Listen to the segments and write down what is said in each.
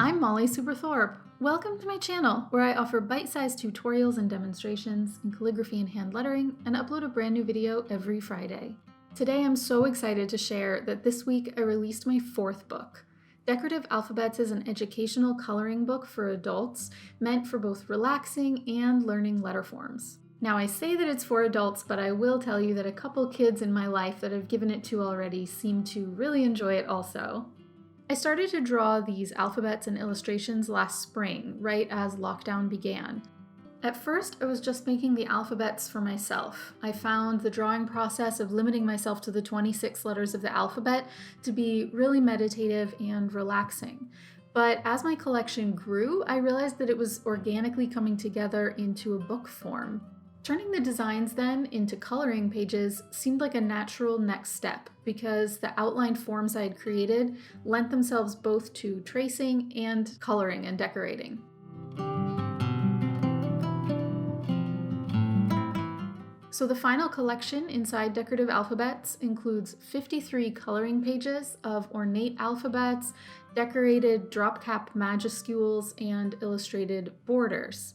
I'm Molly Superthorpe. Welcome to my channel, where I offer bite-sized tutorials and demonstrations in calligraphy and hand lettering, and upload a brand new video every Friday. Today I'm so excited to share that this week I released my fourth book. Decorative Alphabets is an educational coloring book for adults, meant for both relaxing and learning letter forms. Now I say that it's for adults, but I will tell you that a couple kids in my life that I've given it to already seem to really enjoy it also. I started to draw these alphabets and illustrations last spring, right as lockdown began. At first, I was just making the alphabets for myself. I found the drawing process of limiting myself to the 26 letters of the alphabet to be really meditative and relaxing. But as my collection grew, I realized that it was organically coming together into a book form. Turning the designs then into coloring pages seemed like a natural next step because the outlined forms I had created lent themselves both to tracing and coloring and decorating. So the final collection inside Decorative Alphabets includes 53 coloring pages of ornate alphabets, decorated drop cap majuscules, and illustrated borders.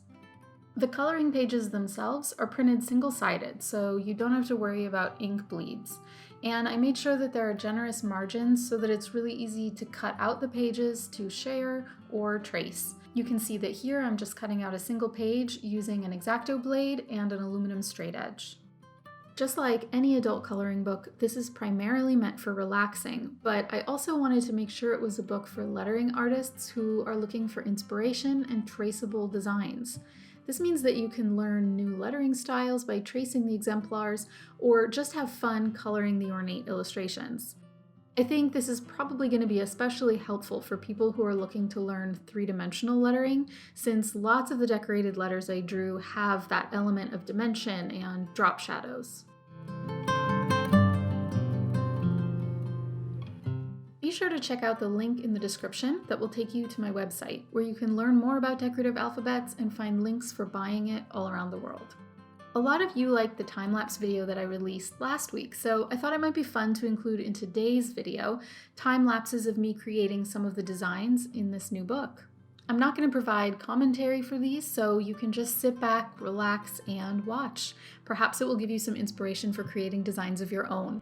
The coloring pages themselves are printed single-sided, so you don't have to worry about ink bleeds. And I made sure that there are generous margins so that it's really easy to cut out the pages to share or trace. You can see that here I'm just cutting out a single page using an X-Acto blade and an aluminum straight edge. Just like any adult coloring book, this is primarily meant for relaxing, but I also wanted to make sure it was a book for lettering artists who are looking for inspiration and traceable designs. This means that you can learn new lettering styles by tracing the exemplars, or just have fun coloring the ornate illustrations. I think this is probably going to be especially helpful for people who are looking to learn three-dimensional lettering, since lots of the decorated letters I drew have that element of dimension and drop shadows. Be sure to check out the link in the description that will take you to my website, where you can learn more about Decorative Alphabets and find links for buying it all around the world. A lot of you liked the time-lapse video that I released last week, so I thought it might be fun to include in today's video time-lapses of me creating some of the designs in this new book. I'm not going to provide commentary for these, so you can just sit back, relax, and watch. Perhaps it will give you some inspiration for creating designs of your own.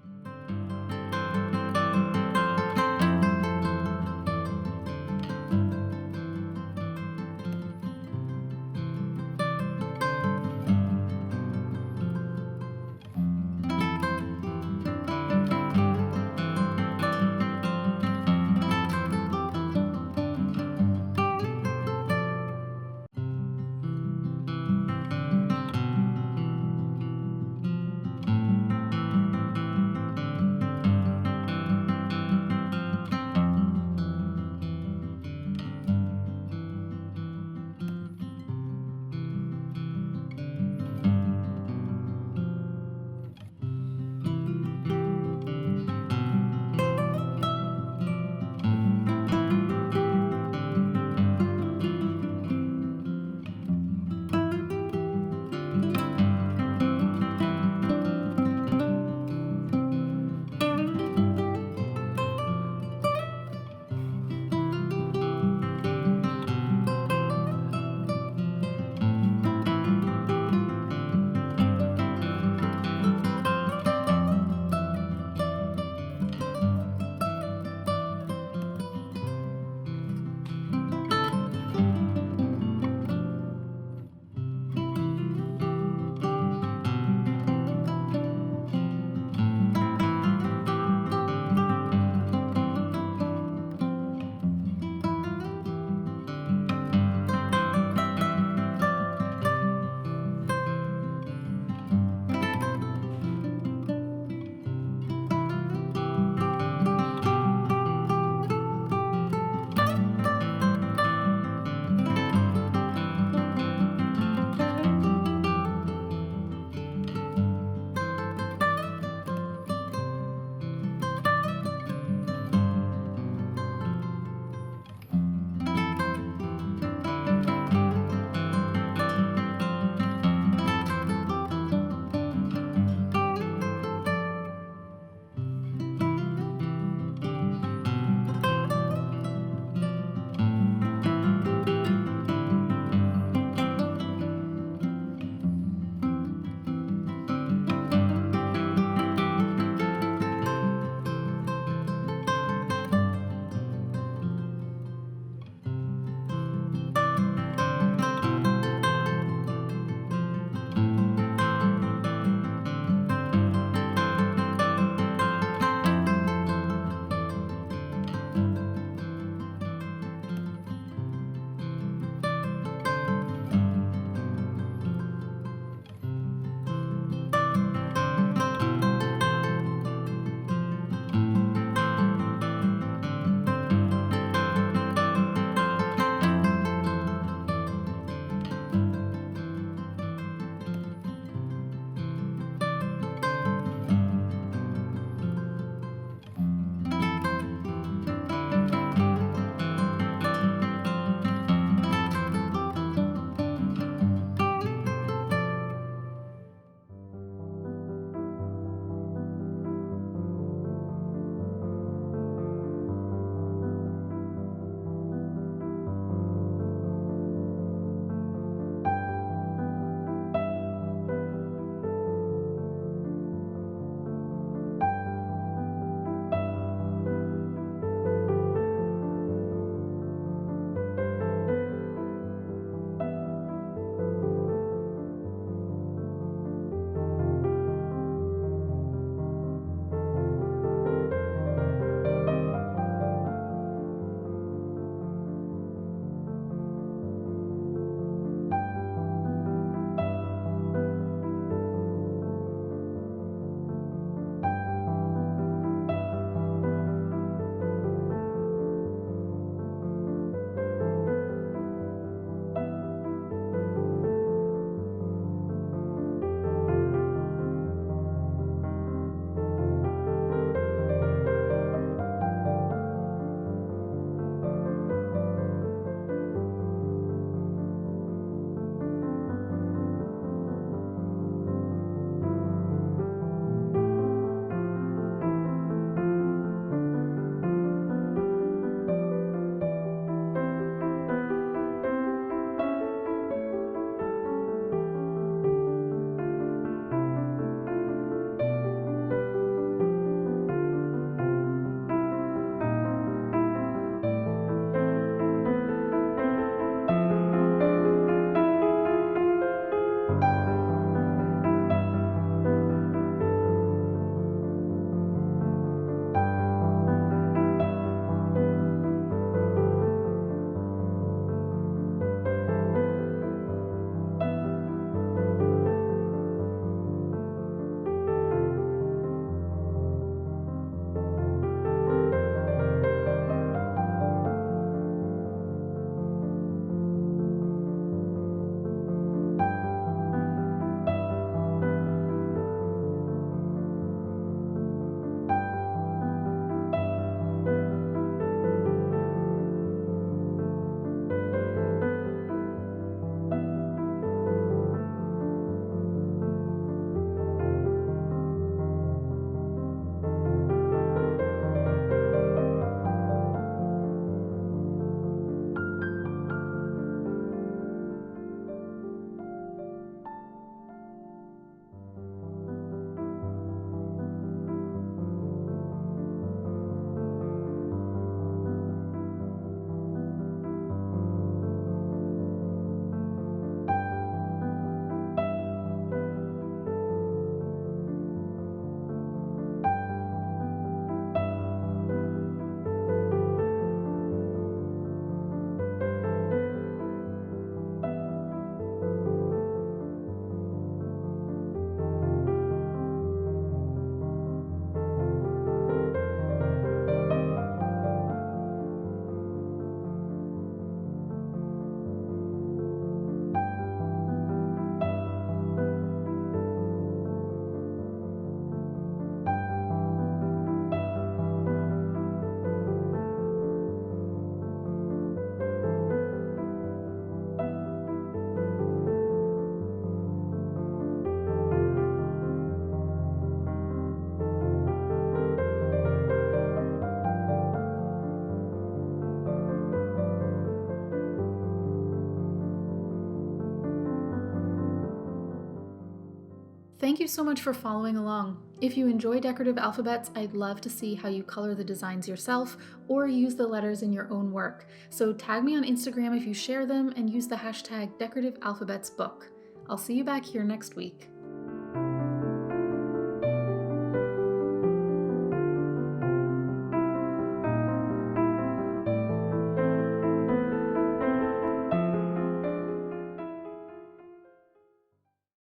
Thank you so much for following along. If you enjoy decorative alphabets, I'd love to see how you color the designs yourself or use the letters in your own work. So tag me on Instagram if you share them and use the hashtag decorative alphabets book. I'll see you back here next week.